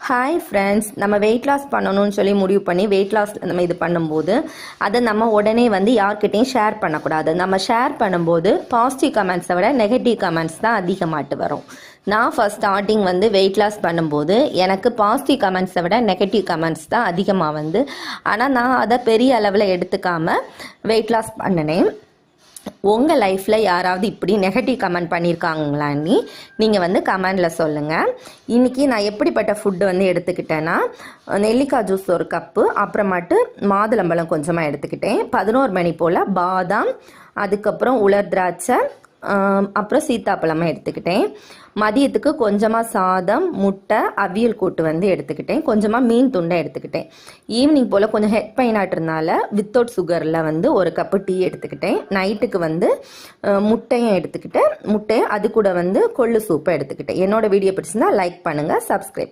Hi friends, நம்ம weight loss பண்ணணும்னு சொல்லி முடிவு பண்ணி வெயிட் லாஸ் நம்ம இது பண்ணும்போது அதை நம்ம உடனே யார்கிட்டையும் ஷேர் பண்ணக்கூடாது. நம்ம ஷேர் பண்ணும்போது பாசிட்டிவ் கமெண்ட்ஸை விட நெகட்டிவ் கமெண்ட்ஸ் தான் அதிகமாட்டு வரும். நான் ஃபர்ஸ்ட் ஸ்டார்டிங் வெயிட் லாஸ் பண்ணும்போது எனக்கு பாசிட்டிவ் கமெண்ட்ஸை விட நெகட்டிவ் கமெண்ட்ஸ் தான் அதிகமாக ஆனால் நான் அதை பெரிய அளவில் எடுத்துக்காமல் வெயிட் லாஸ் பண்ணினேன். உங்கள் லைஃப்பில் யாராவது இப்படி நெகட்டிவ் கமெண்ட் பண்ணியிருக்காங்களான்னு நீங்கள் கமெண்டில் சொல்லுங்கள். இன்றைக்கி நான் எப்படிப்பட்ட ஃபுட்டு எடுத்துக்கிட்டேன்னா, நெல்லிக்காய் ஜூஸ் ஒரு கப்பு, அப்புறமாட்டு மாதுளம்பழம் கொஞ்சமாக எடுத்துக்கிட்டேன். 11 மணி போல் பாதாம், அதுக்கப்புறம் உலர் திராட்சை, அப்புறம் சீத்தாப்பழமாக எடுத்துக்கிட்டேன். மதியத்துக்கு கொஞ்சமாக சாதம், முட்டை, அவியல் கூட்டு எடுத்துக்கிட்டேன். கொஞ்சமாக மீன் துண்டை எடுத்துக்கிட்டேன். ஈவினிங் போல் கொஞ்சம் ஹெட் பெயினாகிறதுனால வித்தவுட் சுகரில் ஒரு கப்பு டீ எடுத்துக்கிட்டேன். நைட்டுக்கு முட்டையும் எடுத்துக்கிட்டேன். முட்டையை அது கூட கொள்ளு சூப்பை எடுத்துக்கிட்டேன். என்னோட வீடியோ பிடிச்சிருந்தா லைக் பண்ணுங்கள், சப்ஸ்கிரைப் பண்ணுங்கள்.